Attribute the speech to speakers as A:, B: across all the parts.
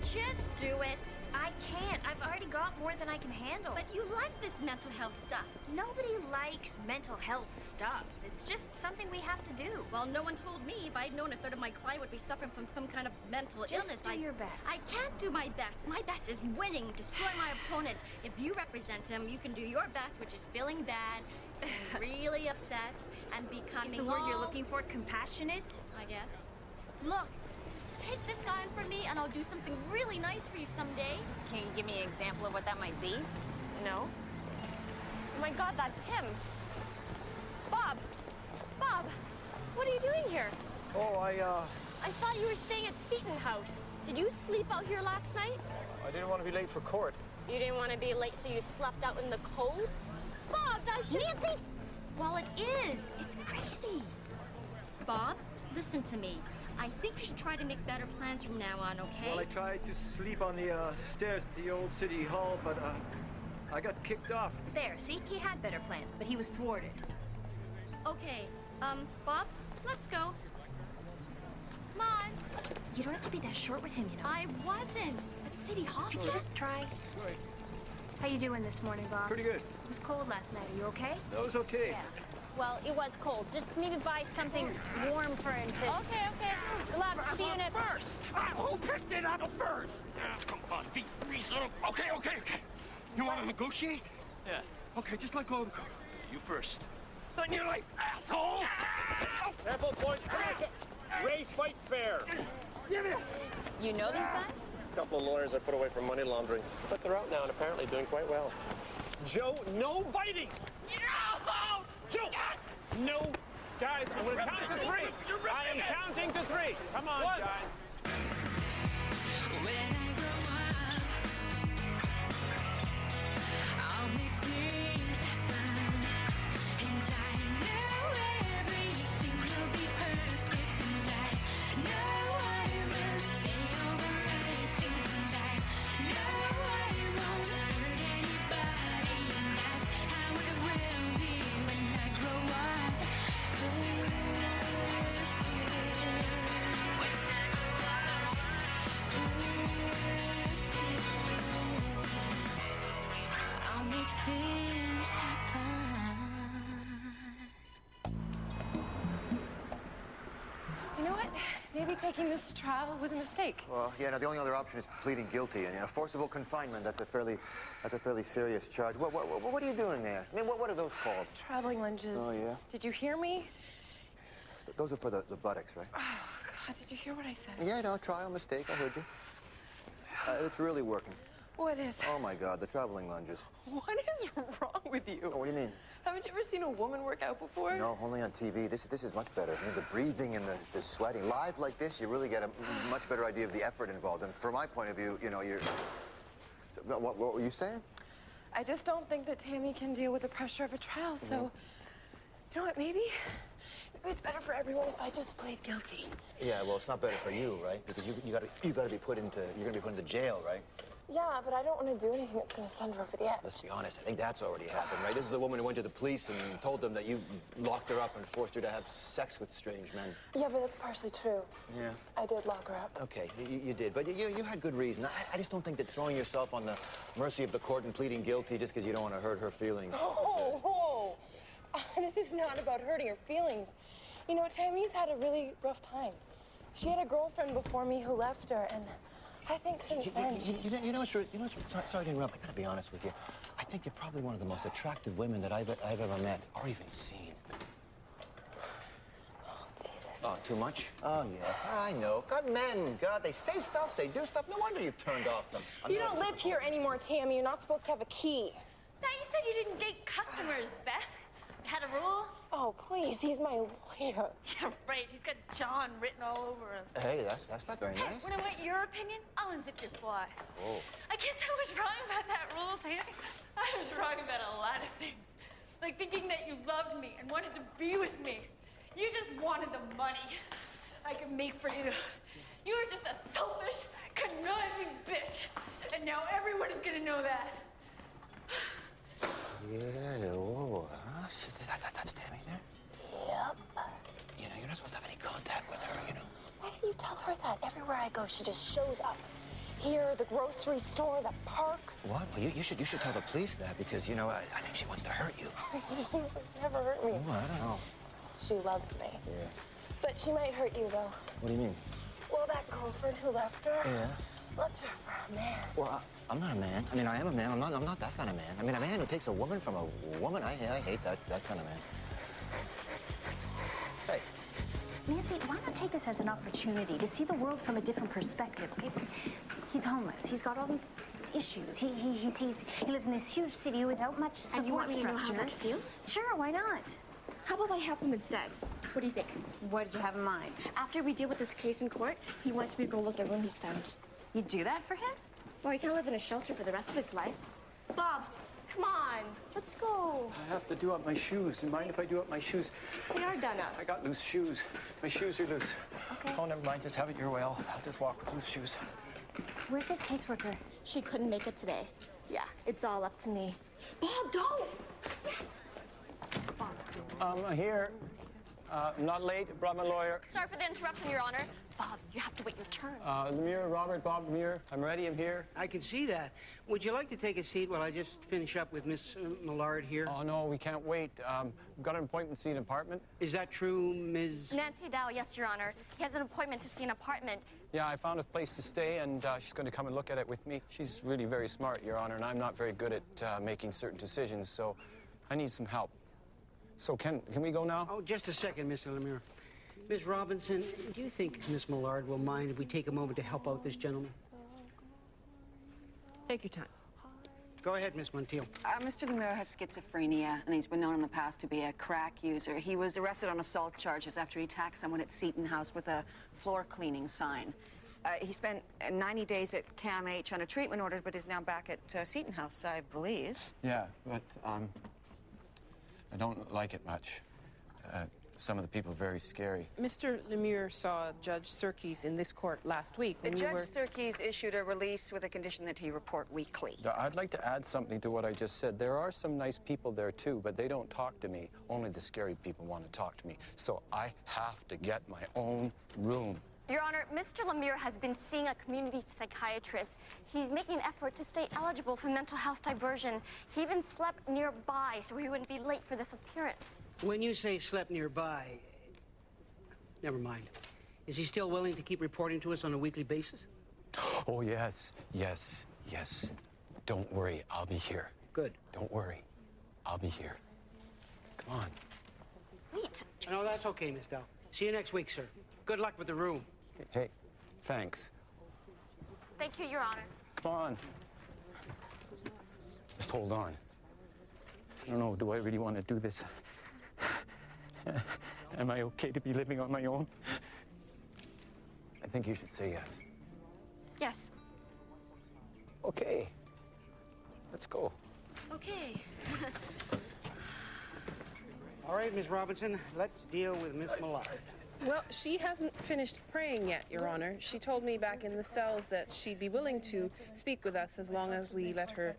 A: Just do it.
B: I can't. I've already got more than I can handle.
A: But you like this mental health stuff.
B: Nobody likes mental health stuff. It's just something we have to do.
A: Well, no one told me. If I'd known a third of my client would be suffering from some kind of mental illness.
B: Just do your best.
A: I can't do my best. My best is winning, destroy my opponent. If you represent him, you can do your best, which is feeling bad, and really upset, and becoming
B: Is the word you're looking for compassionate?
A: I guess. Look, take this guy in from me, and I'll do something really nice for you someday.
B: Can you give me an example of what that might be?
A: No. Oh my God, that's him. Bob! Bob! What are you doing here?
C: Oh,
A: I thought you were staying at Seton House. Did you sleep out here last night?
C: I didn't want to be late for court.
A: You didn't want to be late, so you slept out in the cold? Bob, that's just... Nancy! Well, it is. It's crazy. Bob, listen to me. I think you should try to make better plans from now on, okay?
C: Well, I tried to sleep on the stairs at the old city hall, but I got kicked off.
B: There, see? He had better plans, but he was thwarted.
A: Okay, Bob, let's go. Come on.
B: You don't have to be that short with him, you know.
A: I wasn't. At City Hall.
B: Could you just try?
C: Right.
B: How you doing this morning, Bob?
C: Pretty good.
B: It was cold last night. Are you okay?
C: That was okay.
B: Yeah. Well, it was cold. Just maybe buy something warm for him to...
A: Okay.
B: Look, see you in a...
D: First! Who picked it out of first? Come on, be reasonable. Okay. You want to negotiate?
C: Yeah.
D: Okay, just let go of the car. You first. On your life, asshole!
E: Careful, boys. Ray Fight Fair.
D: Give it!
B: You know these guys?
E: A couple of lawyers I put away for money laundering. But they're out now and apparently doing quite well. Joe, no biting!
D: No!
E: Joe! No! Guys, I'm going to count to three. I am counting to three. Come on, guys.
F: When I grow up, I'll make things happen. And I know everything will be perfect. And I know I will say all the right things. And I know I won't hurt anybody. And that's how it will be when I grow up. I'll make things happen.
G: You know what? Maybe taking this to trial was a mistake.
H: Well, yeah, no, the only other option is pleading guilty. And, forcible confinement, that's a fairly serious charge. What are you doing there? I mean, what are those called?
G: Traveling lunges.
H: Oh, yeah?
G: Did you hear me?
H: Those are for the buttocks, right?
G: Oh, God, did you hear what I said?
H: Yeah, no, trial, mistake, I heard you. It's really working.
G: What is?
H: Oh, my God, the traveling lunges.
G: What is wrong with you?
H: Oh, what do you mean?
G: Haven't you ever seen a woman work out before?
H: No, only on TV. This is much better. I mean, the breathing and the sweating. Live like this, you really get a much better idea of the effort involved. And from my point of view, you're... What were you saying?
G: I just don't think that Tammy can deal with the pressure of a trial, so... You know what, maybe it's better for everyone if I just plead guilty.
H: Yeah, well, it's not better for you, right? Because you gotta be put into jail, right?
G: Yeah, but I don't want to do anything that's going to send her over the edge.
H: Let's be honest, I think that's already happened, right? This is a woman who went to the police and told them that you locked her up and forced her to have sex with strange men.
G: Yeah, but that's partially true.
H: Yeah.
G: I did lock her up.
H: Okay, you did, but you had good reason. I just don't think that throwing yourself on the mercy of the court and pleading guilty just because you don't want to hurt her feelings.
G: Oh, this is not about hurting her feelings. You know, Tammy's had a really rough time. She had a girlfriend before me who left her, and I think since then she's...
H: Sorry to interrupt. I gotta be honest with you. I think you're probably one of the most attractive women that I've ever met or even seen.
G: Oh, Jesus.
H: Oh, too much? Oh, yeah. I know. God, men, God, they say stuff, they do stuff. No wonder you've turned off them.
G: You don't live here anymore, Tammy. You're not supposed to have a key.
B: Now, you said you didn't date customers, Beth. Had a rule?
G: Oh, please, he's my lawyer.
B: Yeah, right. He's got John written all over him.
H: Hey, that's not very nice.
B: When I want your opinion, I'll unzip your fly.
H: Oh.
B: I guess I was wrong about that rule, Tammy. I was wrong about a lot of things. Like thinking that you loved me and wanted to be with me. You just wanted the money I could make for you. You were just a selfish, conniving bitch. And now everyone is gonna know that.
H: Yeah, whoa. Shit, that's Tammy there?
G: Yep.
H: You're not supposed to have any contact with her,
G: Why don't you tell her that? Everywhere I go, she just shows up. Here, the grocery store, the park.
H: What? Well, you should tell the police that because, you know, I think she wants to hurt you.
G: She would never hurt me.
H: Well, I don't know.
G: She loves me.
H: Yeah.
G: But she might hurt you, though.
H: What do you mean?
G: Well, that girlfriend who left her.
H: Yeah.
G: Left her for a man.
H: Well, I'm not a man. I mean, I am a man. I'm not that kind of man. I mean, a man who takes a woman from a woman, I hate that kind of man. Hey.
I: Nancy, why not take this as an opportunity to see the world from a different perspective, okay? He's homeless. He's got all these issues. He lives in this huge city without much support
A: And you want me to know how
I: structure.
A: that feels?
I: Sure, why not?
A: How about I help him instead? What do you think?
I: What did you have in mind?
A: After we deal with this case in court, he wants me to go look at a room he's found.
I: You'd do that for him?
A: Well, he can't live in a shelter for the rest of his life. Bob, come on. Let's go.
C: I have to do up my shoes. Do you mind if I do up my shoes?
A: We are done up.
C: I got loose shoes. My shoes are loose.
A: Okay.
C: Oh, never mind. Just have it your way. I'll just walk with loose shoes.
I: Where's this caseworker?
A: She couldn't make it today. Yeah, it's all up to me. Bob, don't!
E: Here. I'm not late. Brought my lawyer.
A: Sorry for the interruption, Your Honor. Bob, you have to wait your turn.
E: Lemire, Robert, Bob Lemire. I'm ready. I'm here.
J: I can see that. Would you like to take a seat while I just finish up with Miss Millard here?
E: Oh, no, we can't wait. We've got an appointment to see an apartment.
J: Is that true, Ms.?
A: Nancy Dow, yes, Your Honor. He has an appointment to see an apartment.
E: Yeah, I found a place to stay, and she's going to come and look at it with me. She's really very smart, Your Honor, and I'm not very good at making certain decisions, so I need some help. So can we go now?
J: Oh, just a second, Mr. Lemire. Miss Robinson, do you think Miss Millard will mind if we take a moment to help out this gentleman?
K: Take your time.
J: Go ahead, Miss Montiel.
K: Mr. Lemire has schizophrenia, and he's been known in the past to be a crack user. He was arrested on assault charges after he attacked someone at Seton House with a floor cleaning sign. He spent 90 days at CAMH on a treatment order, but is now back at Seton House, I believe.
E: Yeah, but I don't like it much. Some of the people are very scary.
L: Mr. Lemire saw Judge Serkis in this court last week when you were...
K: Judge Serkis issued a release with a condition that he report weekly.
E: I'd like to add something to what I just said. There are some nice people there, too, but they don't talk to me. Only the scary people want to talk to me. So I have to get my own room.
A: Your Honor, Mr. Lemire has been seeing a community psychiatrist. He's making an effort to stay eligible for mental health diversion. He even slept nearby so he wouldn't be late for this appearance.
J: When you say slept nearby, never mind. Is he still willing to keep reporting to us on a weekly basis?
E: Oh, yes, yes, yes. Don't worry, I'll be here.
J: Good.
E: Don't worry, I'll be here. Come on.
A: Wait.
J: No, that's okay, Miss Dow. See you next week, sir. Good luck with the room.
E: Hey, thanks.
A: Thank you, Your Honor.
E: Come on. Just hold on. I don't know, do I really want to do this? Am I okay to be living on my own? I think you should say yes.
A: Yes.
E: Okay. Let's go.
A: Okay.
J: All right, Miss Robinson, let's deal with Miss Millard.
L: Well, she hasn't finished praying yet, Your Honor. She told me back in the cells that she'd be willing to speak with us as long as we let her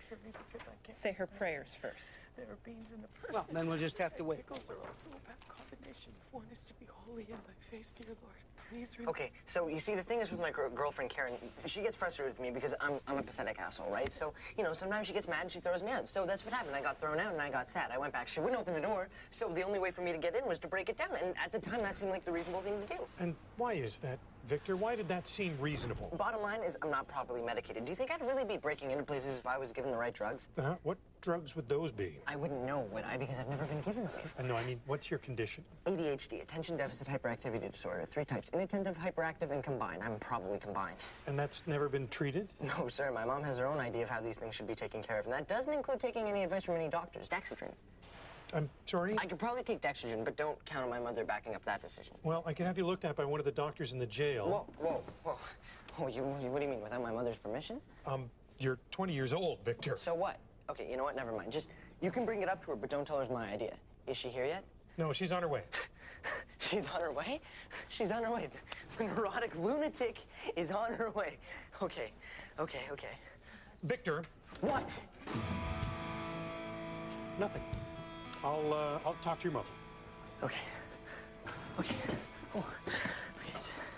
L: say her prayers first.
M: There are beans in the purse.
J: Well, then we'll just have to wait.
M: Pickles are also a bad combination. One is to be holy in thy face, dear Lord. Please remember.
N: Okay, so you see, the thing is with my girlfriend, Karen, she gets frustrated with me because I'm a pathetic asshole, right? So, you know, sometimes she gets mad and she throws me out. So that's what happened. I got thrown out and I got sad. I went back. She wouldn't open the door, so the only way for me to get in was to break it down. And at the time, that seemed like the reasonable thing to do.
O: And why is that, Victor? Why did that seem reasonable?
N: Bottom line is I'm not properly medicated. Do you think I'd really be breaking into places if I was given the right drugs?
O: What drugs would those be?
N: I wouldn't know, would I? Because I've never been given them before.
O: No, I mean, what's your condition?
N: ADHD, attention deficit hyperactivity disorder. 3 types, inattentive, hyperactive, and combined. I'm probably combined.
O: And that's never been treated?
N: No, sir. My mom has her own idea of how these things should be taken care of, and that doesn't include taking any advice from any doctors. Dexedrine.
O: I'm sorry?
N: I could probably take Dexedrine, but don't count on my mother backing up that decision.
O: Well, I can have you looked at by one of the doctors in the jail.
N: Whoa. What do you mean, without my mother's permission?
O: You're 20 years old, Victor.
N: So what? Okay, you know what? Never mind. Just, you can bring it up to her, but don't tell her it's my idea. Is she here yet?
O: No, she's on her way.
N: She's on her way? She's on her way. The neurotic lunatic is on her way. Okay.
O: Victor.
N: What?
O: Nothing. I'll talk to your mother.
N: Okay.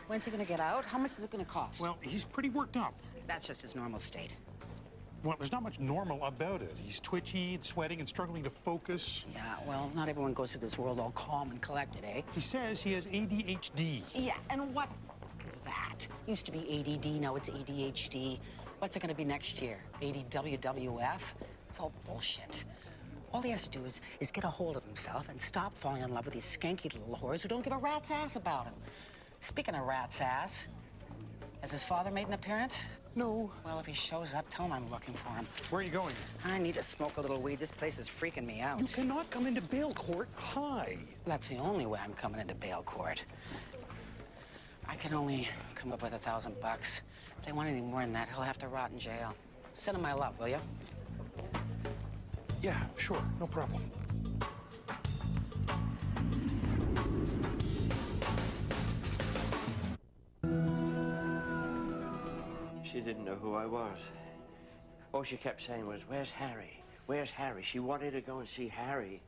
K: When's he gonna get out? How much is it gonna cost?
O: Well, he's pretty worked up.
J: That's just his normal state.
O: Well, there's not much normal about it. He's twitchy and sweating and struggling to focus.
J: Yeah, well, not everyone goes through this world all calm and collected, eh?
O: He says he has ADHD.
J: Yeah, and what is that? Used to be ADD, now it's ADHD. What's it gonna be next year? ADWWF? It's all bullshit. All he has to do is get a hold of himself and stop falling in love with these skanky little whores who don't give a rat's ass about him. Speaking of rat's ass, has his father made an appearance?
O: No.
J: Well, if he shows up, tell him I'm looking for him.
O: Where are you going?
J: I need to smoke a little weed. This place is freaking me out.
O: You cannot come into bail court high.
J: That's the only way I'm coming into bail court. I can only come up with $1,000. If they want any more than that, he'll have to rot in jail. Send him my love, will you?
O: Yeah, sure, no problem.
P: She didn't know who I was. All she kept saying was, "Where's Harry? Where's Harry?" She wanted to go and see Harry.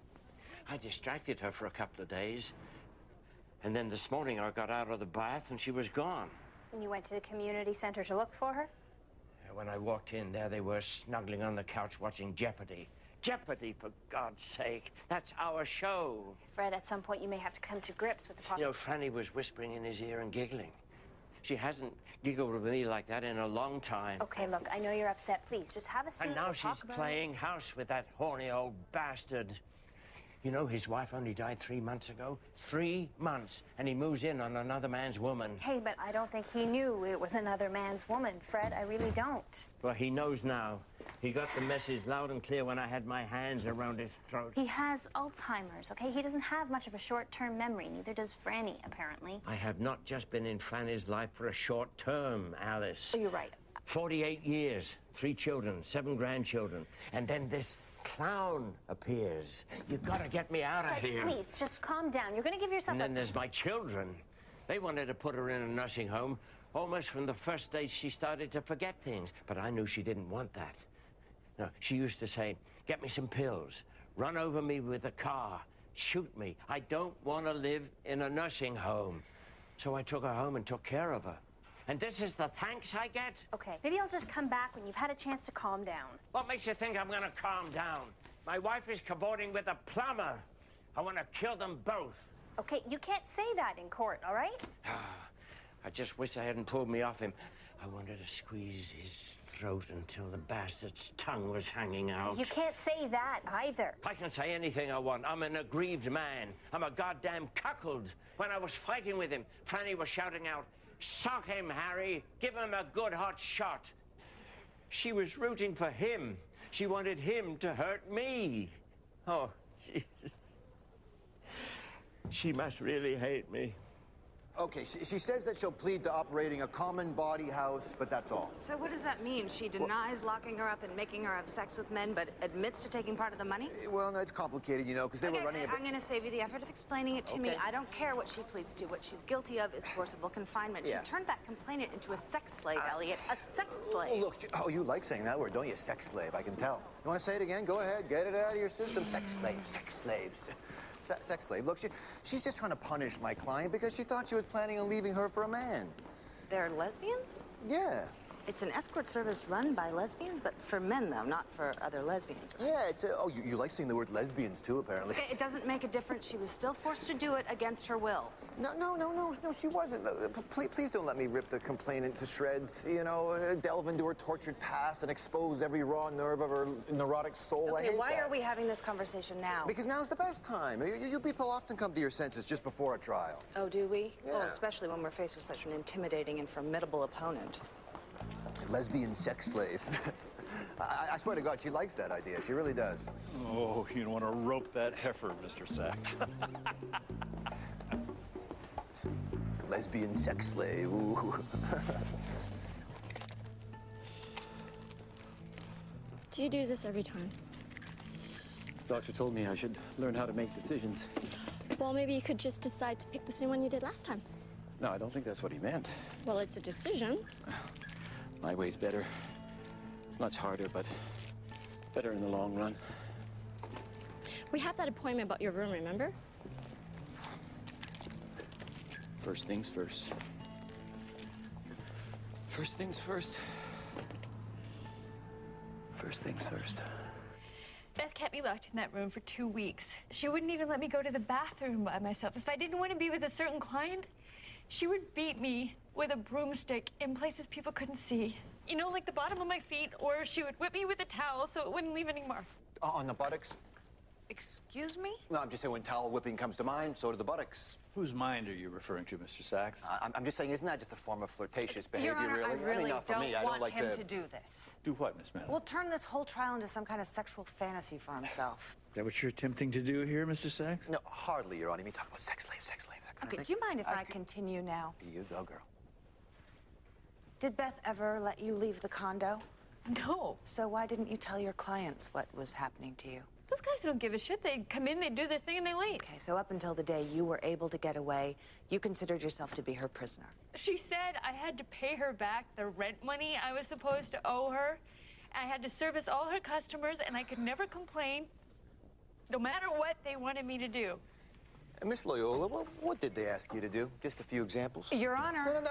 P: I distracted her for a couple of days. And then this morning I got out of the bath and she was gone.
I: And you went to the community center to look for her?
P: When I walked in, there they were snuggling on the couch watching Jeopardy. Jeopardy, for God's sake. That's our show.
I: Fred, at some point you may have to come to grips with the
P: You know,
I: possibility.
P: Franny was whispering in his ear and giggling. She hasn't giggled with me like that in a long time.
I: Okay, look, I know you're upset. Please, just have a seat.
P: And now
I: we'll
P: she's
I: talk about
P: playing house with that horny old bastard. You know, his wife only died 3 months ago. 3 months. And he moves in on another man's woman.
I: Hey, but I don't think he knew it was another man's woman, Fred. I really don't.
P: Well, he knows now. He got the message loud and clear when I had my hands around his throat.
I: He has Alzheimer's, okay? He doesn't have much of a short-term memory. Neither does Franny, apparently.
P: I have not just been in Franny's life for a short term, Alice.
I: Oh, you're right.
P: 48 years, 3 children, 7 grandchildren. And then this clown appears. You've got to get me out of here.
I: Please, just calm down. You're going to give yourself
P: And then there's my children. They wanted to put her in a nursing home almost from the first day she started to forget things. But I knew she didn't want that. No, she used to say, "Get me some pills, run over me with a car, shoot me. I don't want to live in a nursing home." So I took her home and took care of her. And this is the thanks I get?
I: Okay, maybe I'll just come back when you've had a chance to calm down.
P: What makes you think I'm gonna calm down? My wife is cavorting with a plumber. I want to kill them both.
I: Okay, you can't say that in court, all right?
P: I just wish I hadn't pulled me off him. I wanted to squeeze his throat until the bastard's tongue was hanging out.
I: You can't say that either.
P: I can say anything I want. I'm an aggrieved man. I'm a goddamn cuckold. When I was fighting with him, Franny was shouting out, "Sock him, Harry. Give him a good hot shot." She was rooting for him. She wanted him to hurt me. Oh, Jesus. She must really hate me.
H: Okay, she says that she'll plead to operating a common body house, but that's all.
Q: So what does that mean? She denies locking her up and making her have sex with men, but admits to taking part of the money?
H: Well, no, it's complicated, you know, because they were running a
Q: I'm going to save you the effort of explaining it to me.
H: Okay.
Q: I don't care what she pleads to. What she's guilty of is forcible confinement.
H: Yeah.
Q: She turned that complainant into a sex slave, Elliot. A sex slave.
H: Oh, look, you like saying that word, don't you? Sex slave, I can tell. You want to say it again? Go ahead, get it out of your system. Sex slave, sex slaves. Sex slave. Look, she's just trying to punish my client because she thought she was planning on leaving her for a man.
Q: They're lesbians?
H: Yeah.
Q: It's an escort service run by lesbians, but for men, though, not for other lesbians. Right?
H: Yeah, it's a... Oh, you like saying the word lesbians, too, apparently.
Q: It doesn't make a difference. She was still forced to do it against her will.
H: No, she wasn't. Please don't let me rip the complainant to shreds, you know, delve into her tortured past and expose every raw nerve of her neurotic soul. I
Q: Okay,
H: hate
Q: why
H: that.
Q: are we having this conversation now?
H: Because now's the best time. You people often come to your senses just before a trial.
Q: Oh, do we?
H: Yeah.
Q: Oh, especially when we're faced with such an intimidating and formidable opponent.
H: Lesbian sex slave. I swear to God, she likes that idea. She really does.
R: Oh, you don't want to rope that heifer, Mr. Sachs.
H: Lesbian sex slave. Ooh.
S: Do you do this every time?
E: Doctor told me I should learn how to make decisions.
S: Well, maybe you could just decide to pick the same one you did last time.
E: No, I don't think that's what he meant.
S: Well, it's a decision.
E: My way's better. It's much harder, but better in the long run.
S: We have that appointment about your room, remember?
E: First things first. First things first.
C: First things first.
B: Beth kept me locked in that room for 2 weeks. She wouldn't even let me go to the bathroom by myself. If I didn't want to be with a certain client, she would beat me with a broomstick in places people couldn't see. You know, like the bottom of my feet, or she would whip me with a towel so it wouldn't leave any marks.
H: On the buttocks?
Q: Excuse me?
H: No, I'm just saying when towel whipping comes to mind, so do the buttocks.
R: Whose mind are you referring to, Mr. Sachs?
H: I'm just saying, isn't that just a form of flirtatious behavior,
Q: Your Honor,
H: really?
Q: I really
H: mean, not for me. I don't
Q: want
H: like
Q: him to do this.
R: Do what, Miss Madden?
Q: We'll turn this whole trial into some kind of sexual fantasy for himself.
R: Is that what you're attempting to do here, Mr. Sachs?
H: No, hardly, Your Honor. You talk about sex slave, that kind
Q: Okay,
H: of
Q: do
H: thing.
Q: you mind if I continue now?
H: You go, girl.
Q: Did Beth ever let you leave the condo?
B: No.
Q: So why didn't you tell your clients what was happening to you?
B: Those guys don't give a shit. They come in, they do their thing, and they leave.
Q: Okay, so up until the day you were able to get away, you considered yourself to be her prisoner.
B: She said I had to pay her back the rent money I was supposed to owe her. I had to service all her customers, and I could never complain, no matter what they wanted me to do.
H: Miss Loyola, what did they ask you to do? Just a few examples.
Q: Your Honor.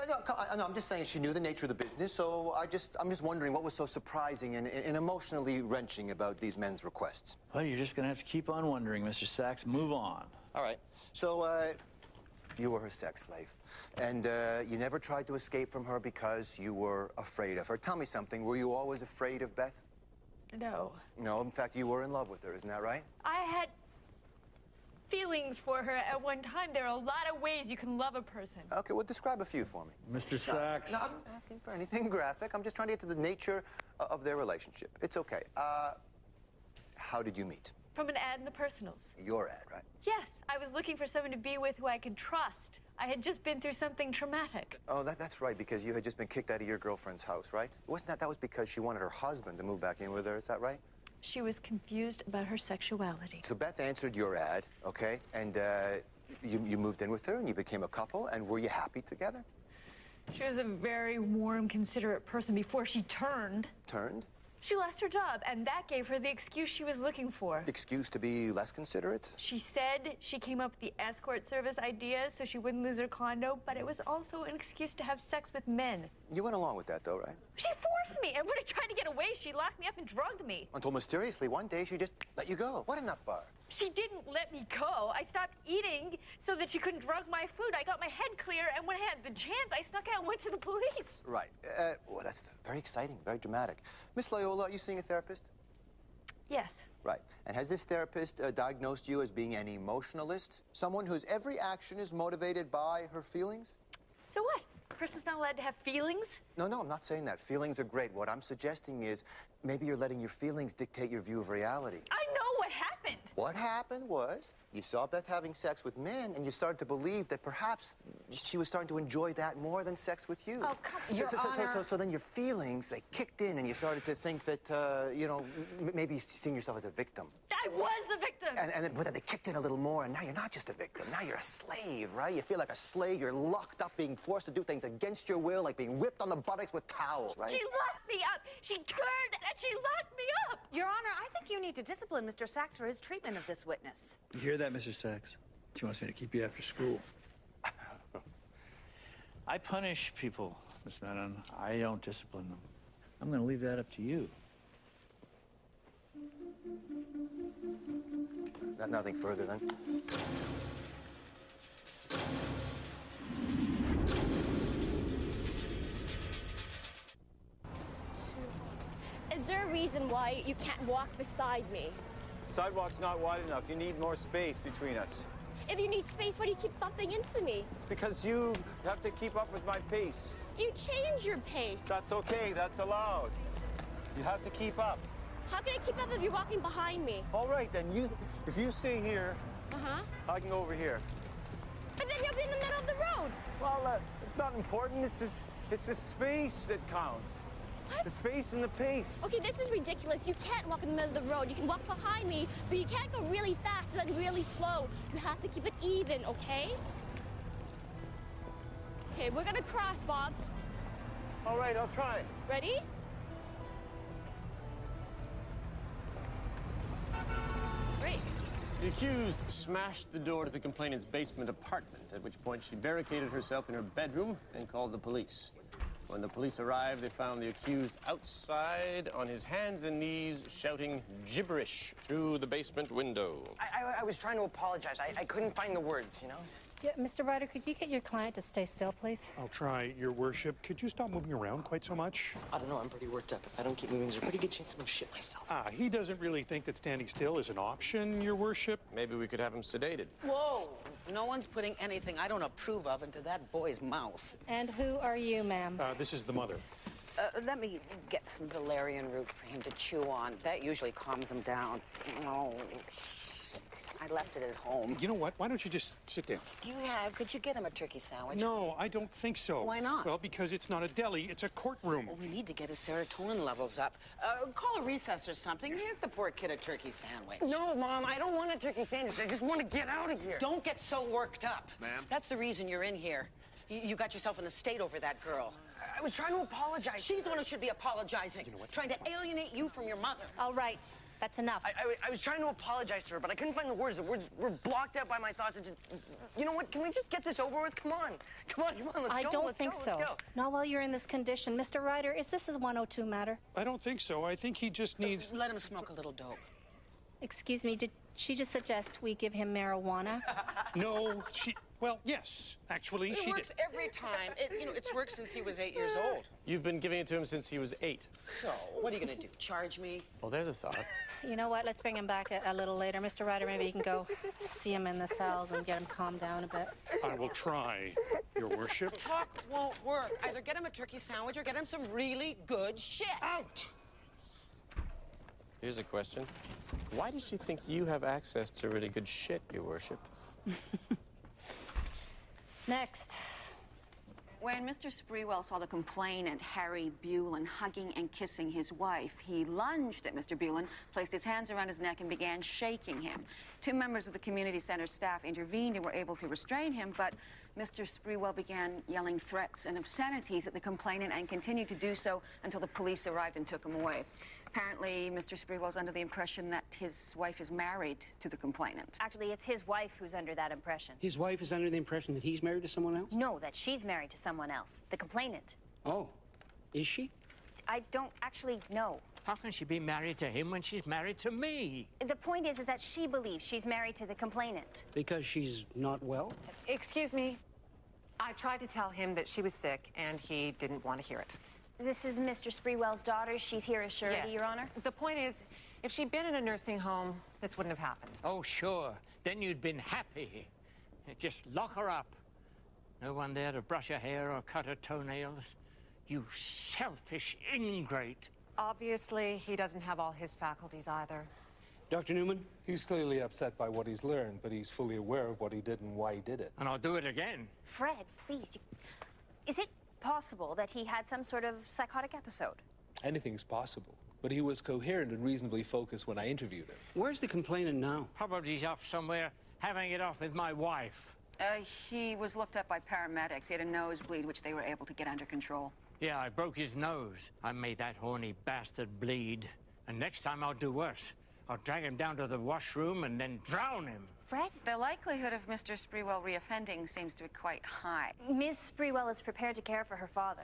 H: No, I'm just saying she knew the nature of the business, so I'm just wondering what was so surprising and emotionally wrenching about these men's requests.
R: Well, you're just gonna have to keep on wondering, Mr. Sachs. Move on.
H: All right. So, you were her sex slave, and you never tried to escape from her because you were afraid of her. Tell me something. Were you always afraid of Beth?
B: No.
H: No, in fact, you were in love with her. Isn't that right?
B: I had feelings for her at one time. There are a lot of ways you can love a person.
H: Okay, well, describe a few for me.
R: Mr. Sachs.
H: No, I'm not asking for anything graphic. I'm just trying to get to the nature of their relationship. It's okay. How did you meet?
B: From an ad in the personals.
H: Your ad, right?
B: Yes, I was looking for someone to be with who I could trust. I had just been through something traumatic.
H: Oh, that's right, because you had just been kicked out of your girlfriend's house, right? Wasn't that was because she wanted her husband to move back in with her, is that right?
B: She was confused about her sexuality.
H: So Beth answered your ad, okay? And you moved in with her and you became a couple, and were you happy together?
B: She was a very warm, considerate person before she turned.
H: Turned?
B: She lost her job, and that gave her the excuse she was looking for.
H: Excuse to be less considerate?
B: She said she came up with the escort service idea so she wouldn't lose her condo, but it was also an excuse to have sex with men.
H: You went along with that, though, right?
B: She forced me, and when I tried to get away, she locked me up and drugged me.
H: Until mysteriously one day she just let you go. What a nut bar.
B: She didn't let me go. I stopped eating so that she couldn't drug my food. I got my head clear, and when I had the chance, I snuck out and went to the police.
H: Right. Well, that's very exciting, very dramatic. Miss Loyola, are you seeing a therapist?
B: Yes.
H: Right. And has this therapist diagnosed you as being an emotionalist? Someone whose every action is motivated by her feelings?
B: So what? A person's not allowed to have feelings?
H: No, I'm not saying that. Feelings are great. What I'm suggesting is maybe you're letting your feelings dictate your view of reality.
B: I know what happened.
H: What happened was you saw Beth having sex with men, and you started to believe that perhaps she was starting to enjoy that more than sex with you.
Q: Oh, come on, Your Honor.
H: So then your feelings, they kicked in, and you started to think that, you know, maybe seeing yourself as a victim.
B: I was the victim.
H: But then they kicked in a little more, and now you're not just a victim. Now you're a slave, right? You feel like a slave. You're locked up, being forced to do things against your will, like being whipped on the buttocks with towels, right?
B: She locked me up. She turned and she locked me up.
Q: Your Honor, I think you need to discipline Mr. Sachs for his treatment of this witness.
C: You hear that, Mr. Sachs? She wants me to keep you after school. I punish people, Miss Madden. I don't discipline them. I'm going to leave that up to you.
H: Nothing further, then?
S: Is there a reason why you can't walk beside me?
E: The sidewalk's not wide enough. You need more space between us.
S: If you need space, why do you keep bumping into me?
E: Because you have to keep up with my pace.
S: You change your pace.
E: That's okay. That's allowed. You have to keep up.
S: How can I keep up if you're walking behind me?
E: All right, then. If you stay here, I can go over here.
S: But then you'll be in the middle of the road.
E: Well, it's not important. It's the space that counts.
S: What?
E: The space and the pace.
S: Okay, this is ridiculous. You can't walk in the middle of the road. You can walk behind me, but you can't go really fast and then really slow. You have to keep it even, okay? Okay, we're gonna cross, Bob.
E: All right, I'll try.
S: Ready? Great.
T: The accused smashed the door to the complainant's basement apartment, at which point she barricaded herself in her bedroom and called the police. When the police arrived, they found the accused outside on his hands and knees shouting gibberish through the basement window.
N: I was trying to apologize. I couldn't find the words, you know?
U: Yeah, Mr. Ryder, could you get your client to stay still, please?
O: I'll try, Your Worship. Could you stop moving around quite so much?
N: I don't know. I'm pretty worked up. If I don't keep moving, there's a pretty good chance I'm gonna shit myself.
O: He doesn't really think that standing still is an option, Your Worship.
T: Maybe we could have him sedated.
J: Whoa! No one's putting anything I don't approve of into that boy's mouth.
U: And who are you, ma'am?
O: This is the mother.
J: Let me get some valerian root for him to chew on. That usually calms him down. Oh, shit. I left it at home.
O: You know what? Why don't you just sit down?
J: Could you get him a turkey sandwich?
O: No, I don't think so.
J: Why not?
O: Well, because it's not a deli, it's a courtroom.
J: Well, we need to get his serotonin levels up. Call a recess or something. Get the poor kid a turkey sandwich.
N: No, Mom, I don't want a turkey sandwich. I just want to get out of here.
J: Don't get so worked up.
N: Ma'am?
J: That's the reason you're in here. You got yourself in a state over that girl.
N: I was trying to apologize.
J: She's the one who should be apologizing. You know what? Trying to alienate you from your mother.
U: All right. That's enough.
N: I was trying to apologize to her, but I couldn't find the words. The words were blocked out by my thoughts. You know what? Can we just get this over with? Come on. Come on, let's go.
U: I don't
N: let's
U: think
N: go,
U: so.
N: Let's go.
U: Not while you're in this condition. Mr. Ryder, is this a 102 matter?
O: I don't think so. I think he just needs...
J: Let him smoke a little dope.
U: Excuse me, did she just suggest we give him marijuana?
O: No, well, yes, actually,
J: It works every time. It's worked since he was 8 years old.
T: You've been giving it to him since he was 8.
J: So, what are you going to do? Charge me?
T: Well, there's a thought.
U: You know what? Let's bring him back a little later. Mr. Ryder, maybe you can go see him in the cells and get him calmed down a bit.
O: I will try, Your Worship.
J: Talk won't work. Either get him a turkey sandwich or get him some really good shit.
O: Out!
T: Here's a question. Why does she think you have access to really good shit, Your Worship?
U: Next.
K: When Mr. Sprewell saw the complainant, Harry Bullen, hugging and kissing his wife, he lunged at Mr. Bullen, placed his hands around his neck, and began shaking him. 2 members of the community center staff intervened and were able to restrain him, but Mr. Sprewell began yelling threats and obscenities at the complainant and continued to do so until the police arrived and took him away. Apparently, Mr. Sprewell's under the impression that his wife is married to the complainant.
I: Actually, it's his wife who's under that impression.
V: His wife is under the impression that he's married to someone else?
I: No, that she's married to someone else. The complainant.
V: Oh, is she?
I: I don't actually know.
P: How can she be married to him when she's married to me?
I: The point is that she believes she's married to the complainant.
V: Because she's not well?
W: Excuse me. I tried to tell him that she was sick, and he didn't want to hear it.
I: This is Mr. Sprewell's daughter. She's here as surety,
W: Yes.
I: Your Honor.
W: The point is, if she'd been in a nursing home, this wouldn't have happened.
P: Oh, sure. Then you'd been happy. Just lock her up. No one there to brush her hair or cut her toenails. You selfish ingrate.
W: Obviously, he doesn't have all his faculties either.
V: Dr. Newman?
X: He's clearly upset by what he's learned, but he's fully aware of what he did and why he did it.
P: And I'll do it again.
I: Fred, please. Is it possible that he had some sort of psychotic episode?
X: Anything's possible, but he was coherent and reasonably focused when I interviewed him.
V: Where's the complainant now?
P: Probably he's off somewhere having it off with my wife.
K: He was looked at by paramedics. He had a nosebleed, which they were able to get under control.
P: Yeah, I broke his nose. I made that horny bastard bleed. And next time I'll do worse. I'll drag him down to the washroom and then drown him.
K: Fred? The likelihood of Mr. Sprewell reoffending seems to be quite high.
I: Ms. Sprewell is prepared to care for her father.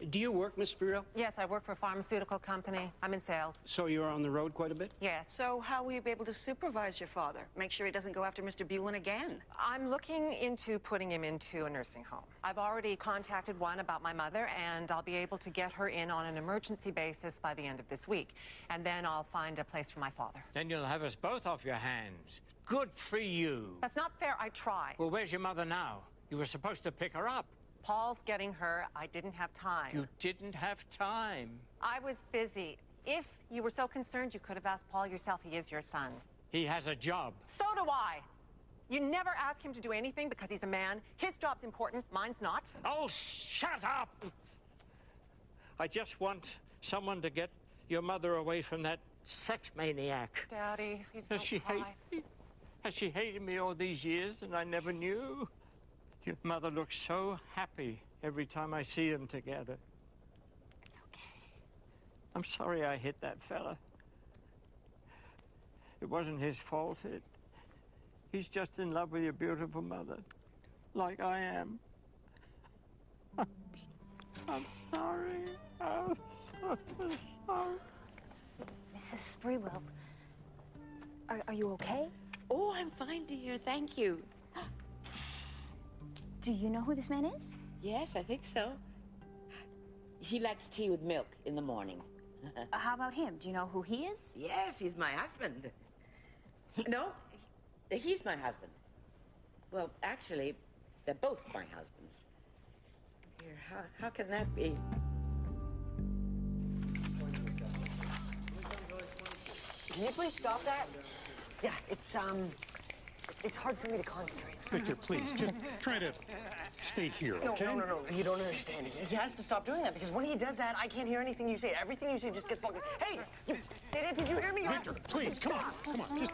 V: Do you work, Miss Sprewell?
W: Yes, I work for a pharmaceutical company. I'm in sales.
V: So you're on the road quite a bit?
W: Yes.
K: So how will you be able to supervise your father? Make sure he doesn't go after Mr. Bullen again?
W: I'm looking into putting him into a nursing home. I've already contacted one about my mother, and I'll be able to get her in on an emergency basis by the end of this week. And then I'll find a place for my father.
P: Then you'll have us both off your hands. Good for you.
W: That's not fair. I tried.
P: Well, where's your mother now? You were supposed to pick her up.
W: Paul's getting her. I didn't have time.
P: You didn't have time.
W: I was busy. If you were so concerned, you could have asked Paul yourself. He is your son.
P: He has a job.
W: So do I. You never ask him to do anything because he's a man. His job's important. Mine's not.
P: Oh, shut up! I just want someone to get your mother away from that sex maniac.
W: Daddy, please don't cry.
P: Has she hated me all these years and I never knew? Your mother looks so happy every time I see them together.
W: It's okay.
P: I'm sorry I hit that fella. It wasn't his fault. He's just in love with your beautiful mother, like I am. I'm sorry.
I: Mrs. Sprewell, are you okay?
A: Oh, I'm fine, dear. Thank you.
I: Do you know who this man is?
A: Yes, I think so. He likes tea with milk in the morning.
I: How about him? Do you know who he is?
A: Yes, he's my husband. No, he's my husband. Well, actually, they're both my husbands. Dear, how can that be?
N: Can you please stop that? Yeah, it's hard for me to concentrate.
O: Victor, please, just try to stay here, okay?
N: No. You don't understand. He has to stop doing that because when he does that, I can't hear anything you say. Everything you say just gets fucking. Hey, did you hear me?
O: Victor, please, come on, just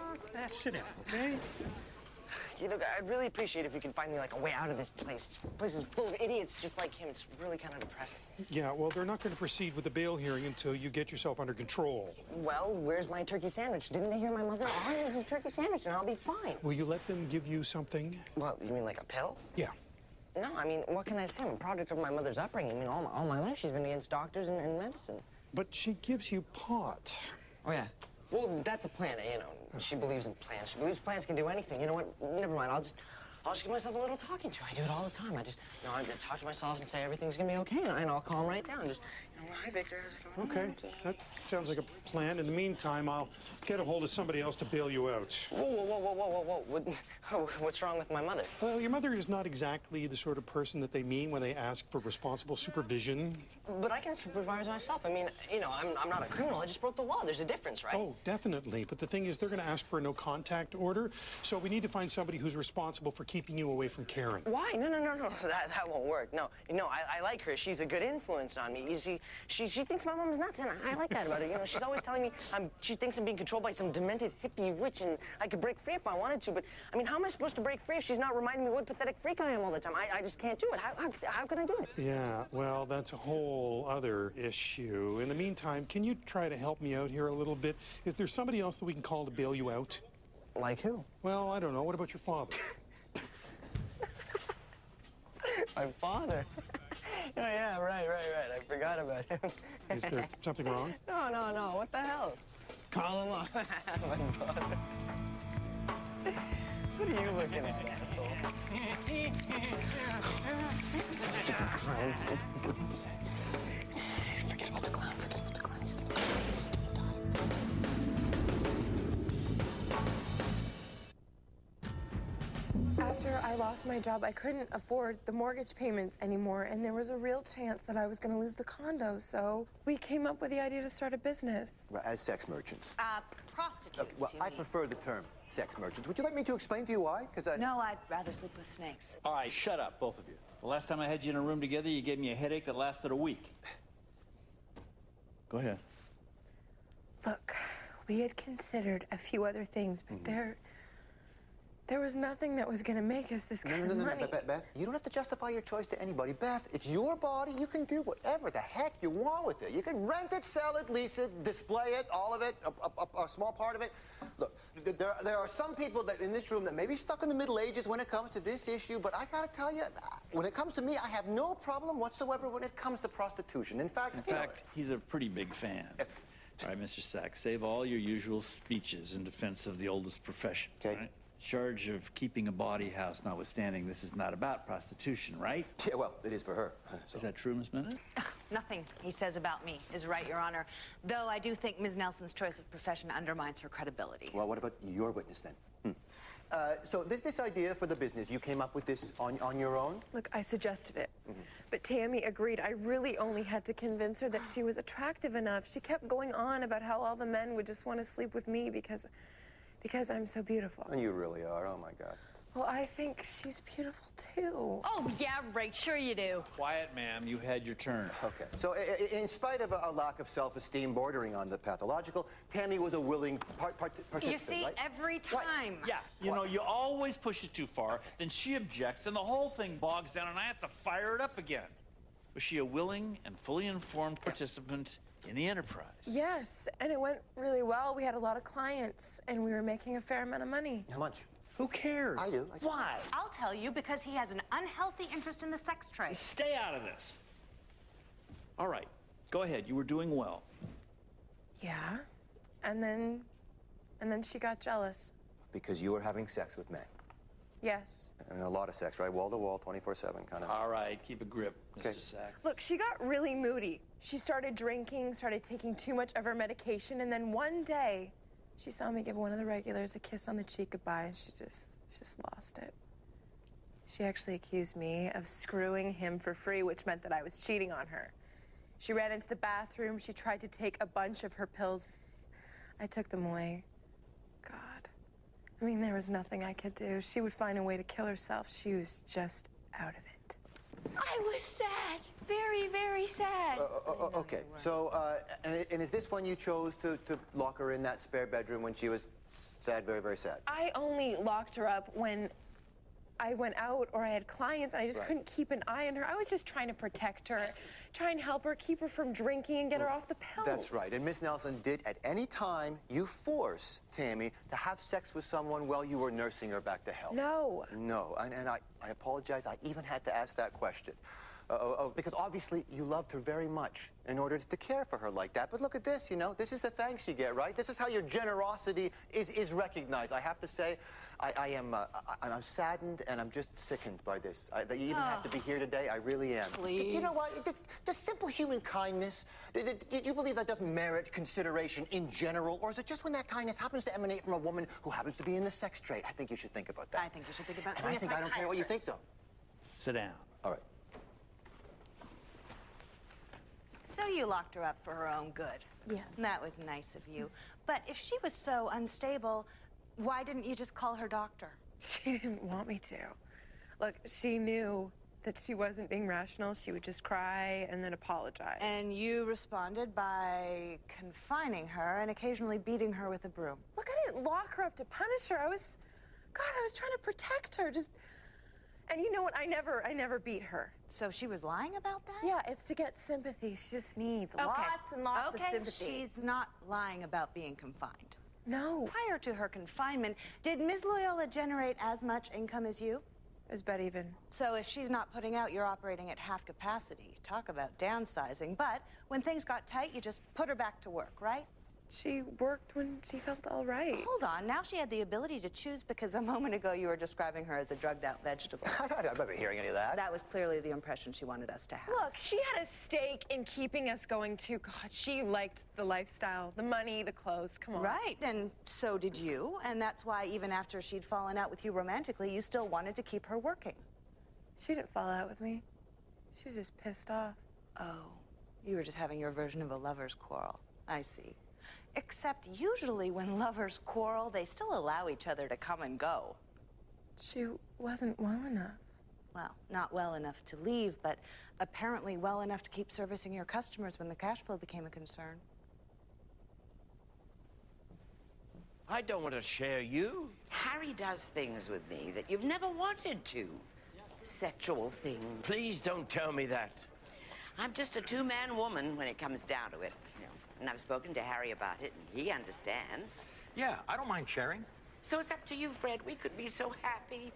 O: sit down, okay?
N: You know, I'd really appreciate if you could find me like a way out of this place. This place is full of idiots just like him. It's really kind of depressing.
O: Yeah, well, they're not going to proceed with the bail hearing until you get yourself under control.
N: Well, where's my turkey sandwich? Didn't they hear my mother? All I need is a turkey sandwich and I'll be fine.
O: Will you let them give you something?
N: Well, you mean like a pill?
O: Yeah.
N: No, I mean, what can I say? I'm a product of my mother's upbringing. I mean, all my life she's been against doctors and medicine.
O: But she gives you pot.
N: Oh, yeah. Well, that's a plan, you know. She believes in plans. She believes plans can do anything. You know what? Never mind. I'll just give myself a little talking to. I do it all the time. I just, I talk to myself and say everything's gonna be okay, and I'll calm right down. Just, hi, Victor, how's it going?
O: Okay, that sounds like a plan. In the meantime, I'll get a hold of somebody else to bail you out.
N: Whoa. What's wrong with my mother?
O: Well, your mother is not exactly the sort of person that they mean when they ask for responsible supervision.
N: But I can supervise myself. I mean, I'm not a criminal. I just broke the law. There's a difference, right?
O: Oh, definitely. But the thing is, they're going to ask for a no-contact order, so we need to find somebody who's responsible for keeping you away from Karen.
N: Why? No. That won't work. No, I like her. She's a good influence on me. You see, she thinks my mom's nuts, and I like that about her. You know, she's always telling me she thinks I'm being controlled by some demented hippie witch, and I could break free if I wanted to. But I mean, how am I supposed to break free if she's not reminding me what pathetic freak I am all the time? I just can't do it. How can I do it?
O: Yeah, well, that's a whole other issue. In the meantime, can you try to help me out here a little bit? Is there somebody else that we can call to bail you out?
N: Like who?
O: Well, I don't know. What about your father?
N: My father? Oh, yeah, right. I forgot about him.
O: Is there something wrong?
N: No. What the hell? Call him up. My father. What are you looking at, asshole? Stupid clowns. Forget about the clown. He's gonna die.
D: After I lost my job, I couldn't afford the mortgage payments anymore, and there was a real chance that I was going to lose the condo, so we came up with the idea to start a business.
H: As sex merchants.
Q: Prostitutes,
H: Okay, well, I prefer the term sex merchants. Would you like me to explain to you why?
Q: No, I'd rather sleep with snakes.
R: All right, shut up, both of you. The last time I had you in a room together, you gave me a headache that lasted a week. Go ahead.
D: Look, we had considered a few other things, but there was nothing that was going to make us this kind of money.
H: No, Beth, you don't have to justify your choice to anybody. Beth, it's your body. You can do whatever the heck you want with it. You can rent it, sell it, lease it, display it, all of it, a small part of it. Look, there are some people that in this room that may be stuck in the Middle Ages when it comes to this issue, but I got to tell you, when it comes to me, I have no problem whatsoever when it comes to prostitution. In fact,
R: He's a pretty big fan. All right, Mr. Sachs, save all your usual speeches in defense of the oldest profession.
H: Okay.
R: Right? Charge of keeping a bawdy house notwithstanding, this is not about prostitution, right?
H: Yeah, well, it is for her.
R: Is that true, Miss Bennett?
Q: Nothing he says about me is right, Your Honor. Though I do think Ms. Nelson's choice of profession undermines her credibility.
H: Well, what about your witness then? So this idea for the business, you came up with this on your own?
D: Look, I suggested it, but Tammy agreed. I really only had to convince her that she was attractive enough. She kept going on about how all the men would just want to sleep with me because I'm so beautiful.
H: And you really are, oh my God.
D: Well, I think she's beautiful too.
B: Oh, yeah, right, sure you do.
R: Quiet, ma'am, you had your turn.
H: Okay, so in spite of a lack of self-esteem bordering on the pathological, Tammy was a willing participant,
Q: You see,
H: right?
Q: every time.
R: Yeah, you know, you always push it too far, then she objects, and the whole thing bogs down, and I have to fire it up again. Was she a willing and fully informed participant in the enterprise?
D: Yes, and it went really well. We had a lot of clients, and we were making a fair amount of money.
H: How much?
R: Who cares?
H: I do.
R: Why?
Q: I'll tell you, because he has an unhealthy interest in the sex trade.
R: Stay out of this. All right, Go ahead. You were doing well.
D: Yeah. And then she got jealous.
H: Because you were having sex with men.
D: Yes.
H: And a lot of sex, right? Wall to wall, 24/7 kind of.
R: All right, keep a grip,
H: Okay.
R: Mr. Sachs.
D: Look, she got really moody. She started drinking, started taking too much of her medication, and then one day, she saw me give one of the regulars a kiss on the cheek goodbye, and she just lost it. She actually accused me of screwing him for free, which meant that I was cheating on her. She ran into the bathroom. She tried to take a bunch of her pills. I took them away. God. I mean, there was nothing I could do. She would find a way to kill herself. She was just out of it.
S: I was sad. Very, very sad.
H: Okay, so, and is this when you chose to lock her in that spare bedroom when she was sad, very, very sad?
D: I only locked her up when I went out or I had clients, and I just couldn't keep an eye on her. I was just trying to protect her, try and help her, keep her from drinking and get her off the pills.
H: That's right. And Miss Nelson, did at any time you force Tammy to have sex with someone while you were nursing her back to health?
D: No.
H: No, and I apologize. I even had to ask that question. Because obviously you loved her very much in order to care for her like that. But look at this, you know, this is the thanks you get, right? This is how your generosity is recognized. I have to say, I'm saddened and I'm just sickened by this. That you even have to be here today. I really am.
J: Please.
H: You know what? Just simple human kindness. Did you believe that doesn't merit consideration in general? Or is it just when that kindness happens to emanate from a woman who happens to be in the sex trade? I think you should think about that.
J: I think you should think about
H: And I think I don't care what you think, though.
R: Sit down.
H: All right.
Q: So you locked her up for her own good.
D: Yes.
Q: That was nice of you. But if she was so unstable, why didn't you just call her doctor?
D: She didn't want me to. Look, she knew that she wasn't being rational. She would just cry and then apologize.
Q: And you responded by confining her and occasionally beating her with a broom.
D: Look, I didn't lock her up to punish her. I was trying to protect her. And you know what? I never beat her.
Q: So she was lying about that?
D: Yeah, it's to get sympathy. She just needs lots and lots of sympathy.
Q: She's not lying about being confined.
D: No.
Q: Prior to her confinement, did Ms. Loyola generate as much income as you?
D: As bet even.
Q: So if she's not putting out, you're operating at half capacity. Talk about downsizing. But when things got tight, you just put her back to work, right?
D: She worked when she felt all right.
Q: Hold on. Now she had the ability to choose because a moment ago you were describing her as a drugged-out vegetable.
H: I don't remember hearing any of that.
Q: That was clearly the impression she wanted us to have.
D: Look, she had a stake in keeping us going too. God, she liked the lifestyle, the money, the clothes. Come on.
Q: Right, and so did you. And that's why even after she'd fallen out with you romantically, you still wanted to keep her working.
D: She didn't fall out with me. She was just pissed off.
Q: Oh, you were just having your version of a lover's quarrel. I see. Except usually when lovers quarrel, they still allow each other to come and go.
D: She wasn't well enough.
Q: Well, not well enough to leave, but apparently well enough to keep servicing your customers when the cash flow became a concern.
P: I don't want to share you.
A: Harry does things with me that you've never wanted to. Sexual things.
P: Please don't tell me that.
A: I'm just a two-man woman when it comes down to it. And I've spoken to Harry about it, and he understands.
F: Yeah, I don't mind sharing.
A: So it's up to you, Fred. We could be so happy.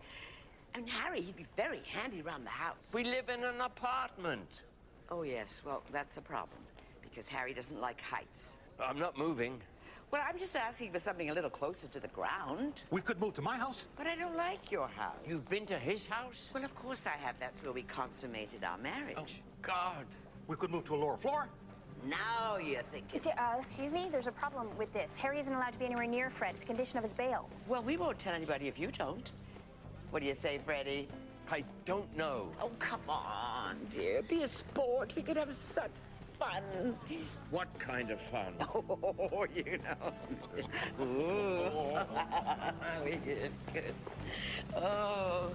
A: And Harry, he'd be very handy around the house.
P: We live in an apartment.
A: Oh, yes. Well, that's a problem, because Harry doesn't like heights.
P: I'm not moving.
A: Well, I'm just asking for something a little closer to the ground.
F: We could move to my house.
A: But I don't like your house.
P: You've been to his house?
A: Well, of course I have. That's where we consummated our marriage.
F: Oh,
P: God.
F: We could move to a lower floor.
A: Now you're thinking.
I: Excuse me, there's a problem with this. Harry isn't allowed to be anywhere near Fred. It's a condition of his bail.
A: Well, we won't tell anybody if you don't. What do you say, Freddie?
P: I don't know.
A: Oh, come on, dear. Be a sport. We could have such fun.
P: What kind of fun?
A: Oh, you know. Ooh. Good. Oh.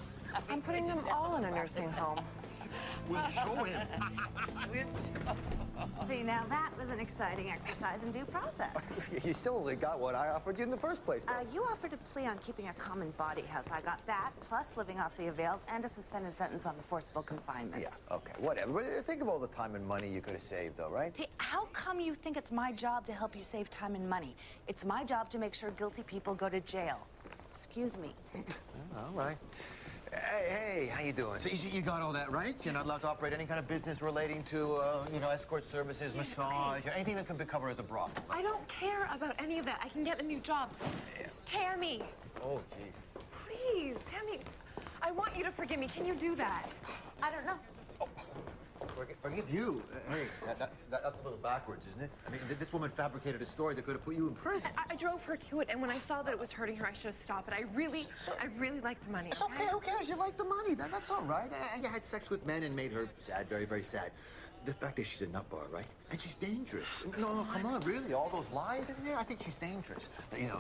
D: I'm putting them all in a nursing home.
F: We'll show him.
Q: See, now that was an exciting exercise in due process.
H: You still only got what I offered you in the first place, though.
Q: You offered a plea on keeping a common body house. I got that, plus living off the avails and a suspended sentence on the forcible confinement.
H: Yeah, okay, whatever. But think of all the time and money you could have saved, though, right?
Q: See, how come you think it's my job to help you save time and money? It's my job to make sure guilty people go to jail. Excuse me.
H: All right. Hey, how you doing? So you got all that right? You're not allowed to operate any kind of business relating to, escort services, massage, or anything that could be covered as a brothel.
D: I don't care about any of that. I can get a new job. Tammy,
H: Oh, jeez.
D: please, Tammy, I want you to forgive me. Can you do that? I don't know.
H: Forgive you? Hey, that's a little backwards, isn't it? I mean, this woman fabricated a story that could have put you in prison.
D: I drove her to it, and when I saw that it was hurting her, I should have stopped. But I really like the money.
H: It's okay, who cares? You like the money. That's all right. And you had sex with men and made her sad, very, very sad. The fact is she's a nut bar, right? And she's dangerous. No, come on, really? All those lies in there? I think she's dangerous.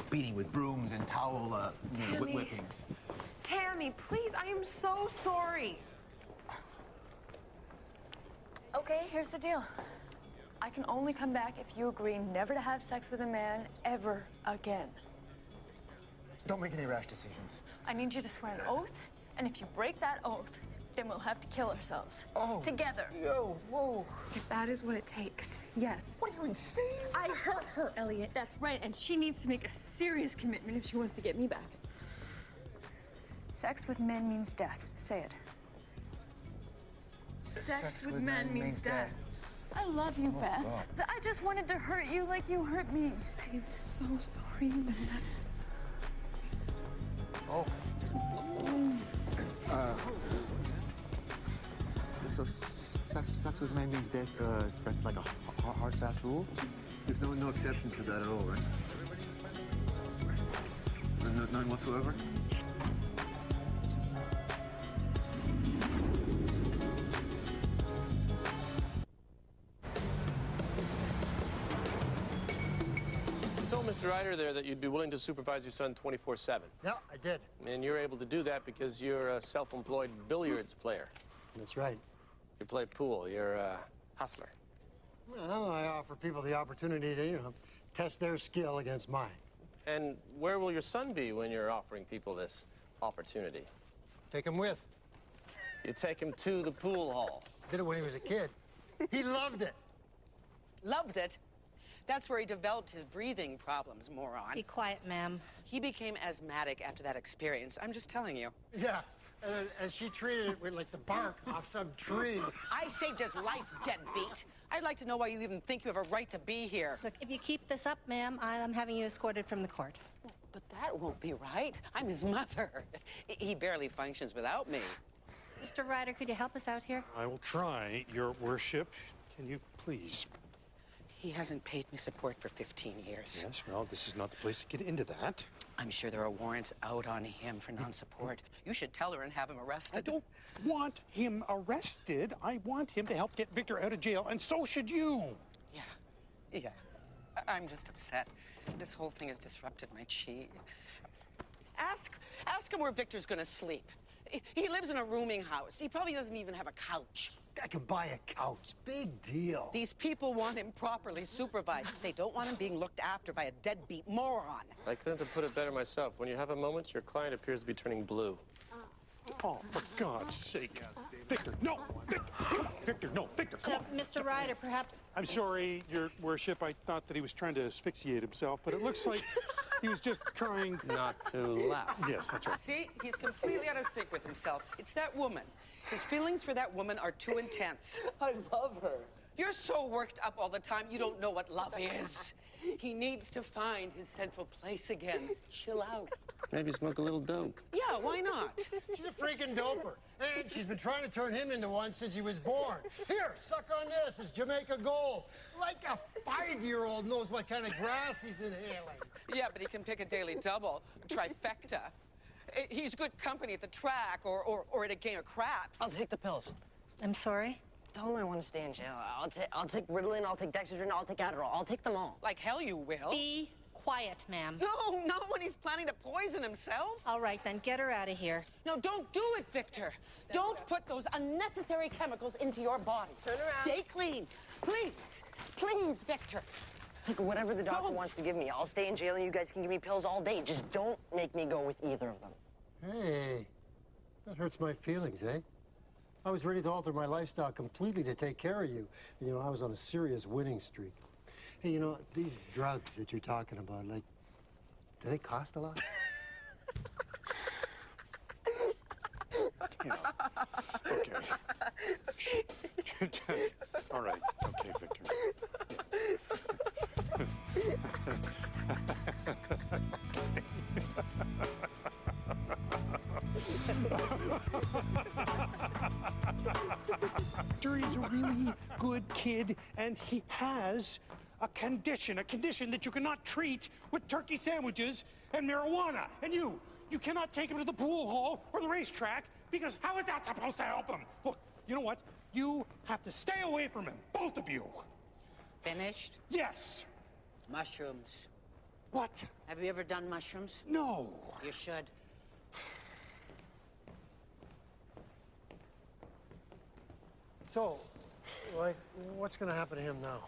H: Beating with brooms and towel, whippings.
D: Tammy, please, I am so sorry.
B: Okay, here's the deal. I can only come back if you agree never to have sex with a man ever again.
H: Don't make any rash decisions.
B: I need you to swear an oath, and if you break that oath, then we'll have to kill ourselves.
H: Oh.
B: Together.
H: Yo, whoa.
D: If that is what it takes, yes.
H: What, are you insane?
B: I hurt her, Elliot. That's right, and she needs to make a serious commitment if she wants to get me back. Sex with men means death. Say it.
D: Sex with men means death.
B: I love you, Beth.
H: God.
B: But I just wanted to hurt you like you hurt me.
D: I'm so sorry, you know that.
H: Oh. So sex with men means death, that's like a hard, fast rule? There's no exceptions to that at all, right? None whatsoever?
T: You told Mr. Ryder there that you'd be willing to supervise your son 24/7.
C: Yeah, I did.
T: And you're able to do that because you're a self-employed billiards player.
C: That's right.
T: You play pool. You're a hustler.
C: Well, I offer people the opportunity to, test their skill against mine.
T: And where will your son be when you're offering people this opportunity?
C: Take him with.
T: You take him to the pool hall.
C: Did it when he was a kid. He loved it.
J: Loved it? That's where he developed his breathing problems, moron.
U: Be quiet, ma'am.
J: He became asthmatic after that experience. I'm just telling you.
C: Yeah, and she treated it with, like, the bark off some tree.
J: I saved his life, deadbeat. I'd like to know why you even think you have a right to be here.
U: Look, if you keep this up, ma'am, I'm having you escorted from the court.
J: But that won't be right. I'm his mother. He barely functions without me.
U: Mr. Ryder, could you help us out here?
O: I will try, Your Worship. Can you please?
J: He hasn't paid me support for 15 years.
O: Yes, well, this is not the place to get into that.
J: I'm sure there are warrants out on him for non-support. You should tell her and have him arrested.
O: I don't want him arrested. I want him to help get Victor out of jail, and so should you.
J: Yeah. I'm just upset. This whole thing has disrupted my chi. Ask him where Victor's gonna sleep. He lives in a rooming house. He probably doesn't even have a couch.
C: I could buy a couch. Big deal.
J: These people want him properly supervised. They don't want him being looked after by a deadbeat moron.
T: I couldn't have put it better myself. When you have a moment, your client appears to be turning blue.
O: Oh, for God's sake. Victor, no! Victor, no! Victor, come on!
U: Mr. Ryder, perhaps...
O: I'm sorry, Your Worship. I thought that he was trying to asphyxiate himself, but it looks like he was just trying...
T: Not to laugh.
O: Yes, that's right.
J: See? He's completely out of sync with himself. It's that woman. His feelings for that woman are too intense.
N: I love her.
J: You're so worked up all the time, you don't know what love is. He needs to find his central place again. Chill out.
T: Maybe smoke a little dope.
J: Yeah, why not?
C: She's a freaking doper. And she's been trying to turn him into one since he was born. Here, suck on this. It's Jamaica Gold. Like a 5-year-old knows what kind of grass he's inhaling.
J: Yeah, but he can pick a daily double, trifecta. He's good company at the track or at a game of craps.
N: I'll take the pills.
U: I'm sorry?
N: Tell him I want to stay in jail. I'll take Ritalin, I'll take Dexedrine, I'll take Adderall. I'll take them all.
J: Like hell you will.
U: Be quiet, ma'am.
J: No, not when he's planning to poison himself.
U: All right, then, get her out of here.
J: No, don't do it, Victor. Don't put those unnecessary chemicals into your body.
D: Turn around.
J: Stay clean. Please. Please, Victor.
N: Take whatever the doctor wants to give me. I'll stay in jail and you guys can give me pills all day. Just don't make me go with either of them.
C: Hey, that hurts my feelings, eh? I was ready to alter my lifestyle completely to take care of you. I was on a serious winning streak. Hey, these drugs that you're talking about, like, do they cost a lot?
O: Okay. All right. Okay, Victor. Victor is a really good kid, and he has a condition that you cannot treat with turkey sandwiches and marijuana. And you cannot take him to the pool hall or the racetrack, because how is that supposed to help him? Look, you know what? You have to stay away from him, both of you.
J: Finished?
O: Yes.
J: Mushrooms.
O: What?
J: Have you ever done mushrooms?
O: No.
J: You should.
C: So, like, what's going to happen to him now?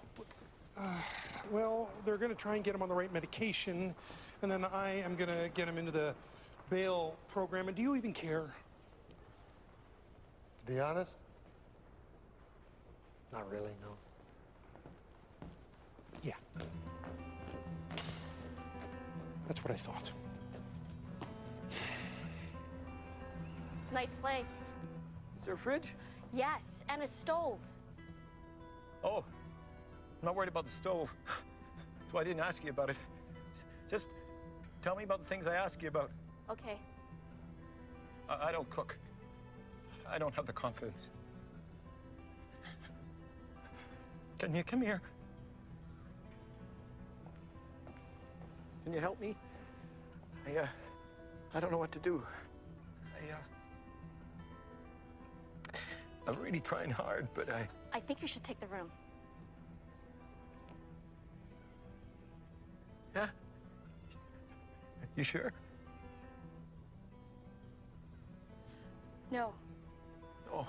O: Well, they're going to try and get him on the right medication, and then I am going to get him into the bail program. And do you even care?
C: To be honest, not really, no.
O: Yeah. That's what I thought.
S: It's a nice place.
E: Is there a fridge?
S: Yes, and a stove.
E: Oh, I'm not worried about the stove. That's why I didn't ask you about it. Just tell me about the things I ask you about.
S: Okay.
E: I don't cook. I don't have the confidence. Can you come here? Can you help me? I don't know what to do. I'm really trying hard, but
S: I think you should take the room.
E: Yeah? You sure?
S: No.
E: Oh.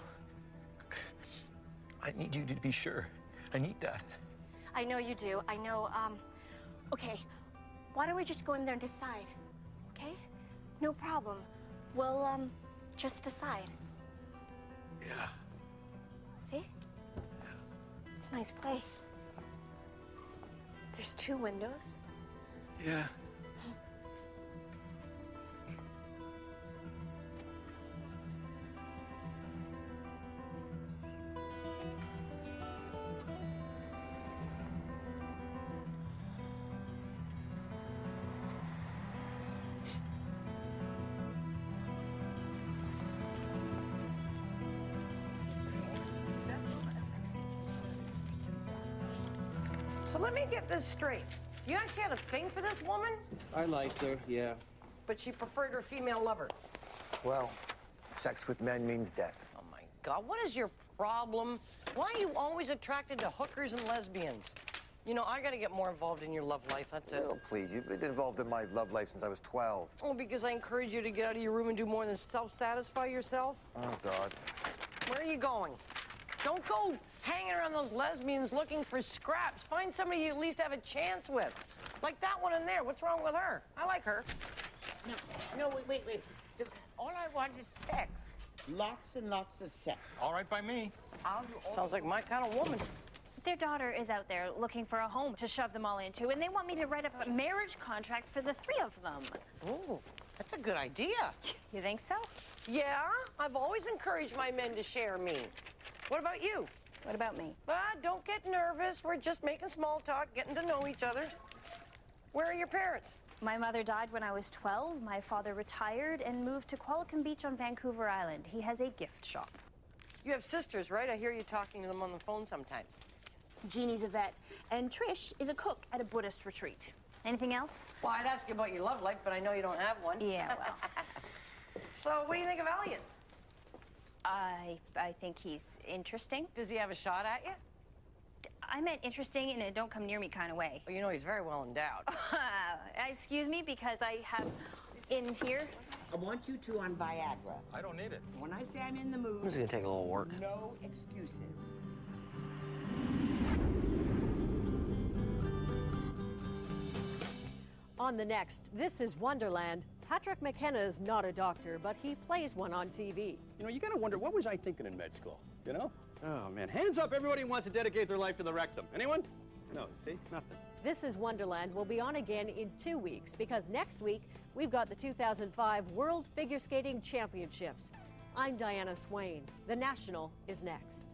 E: I need you to be sure. I need that.
S: I know you do. I know, okay. Why don't we just go in there and decide? Okay? No problem. We'll, just decide.
E: Yeah.
S: See? It's a nice place. There's 2 windows.
E: Yeah.
G: So let me get this straight. You actually had a thing for this woman,
X: I liked her, yeah.
G: but she preferred her female lover.
H: Well, sex with men means death.
G: Oh, my God. What is your problem? Why are you always attracted to hookers and lesbians? You know, I got to get more involved in your love life, that's it.
H: Oh, please, you've been involved in my love life since I was 12.
G: Oh, because I encourage you to get out of your room and do more than self-satisfy yourself?
H: Oh, God.
G: Where are you going? Don't go hanging around those lesbians looking for scraps. Find somebody you at least have a chance with. Like that one in there. What's wrong with her? I like her.
J: No, wait. All I want is sex. Lots and lots of sex.
E: All right by me.
G: Sounds like my kind of woman.
L: Their daughter is out there looking for a home to shove them all into, and they want me to write up a marriage contract for the 3 of them.
G: Ooh, that's a good idea.
L: You think so?
G: Yeah, I've always encouraged my men to share me. What about you?
L: What about me?
G: Don't get nervous. We're just making small talk, getting to know each other. Where are your parents?
L: My mother died when I was 12. My father retired and moved to Qualicum Beach on Vancouver Island. He has a gift shop.
G: You have sisters, right? I hear you talking to them on the phone sometimes.
L: Jeannie's a vet, and Trish is a cook at a Buddhist retreat. Anything else?
G: Well, I'd ask you about your love life, but I know you don't have one.
L: Yeah, well.
G: So, what do you think of Elliot?
L: I think he's interesting.
G: Does he have a shot at you?
L: I meant interesting in a don't come near me kind of way.
G: Well, you know, he's very well endowed.
L: Excuse me, because I have in here.
J: I want you 2 on Viagra.
E: I don't need it.
J: When I say I'm in the mood,
G: This is gonna take a little work.
J: no excuses.
M: On the next, This is Wonderland. Patrick McKenna is not a doctor, but he plays one on TV.
Y: You know, you gotta wonder, what was I thinking in med school, you know? Oh, man, hands up everybody who wants to dedicate their life to the rectum. Anyone? No, see, nothing.
M: This is Wonderland will be on again in 2 weeks because next week we've got the 2005 World Figure Skating Championships. I'm Diana Swain. The National is next.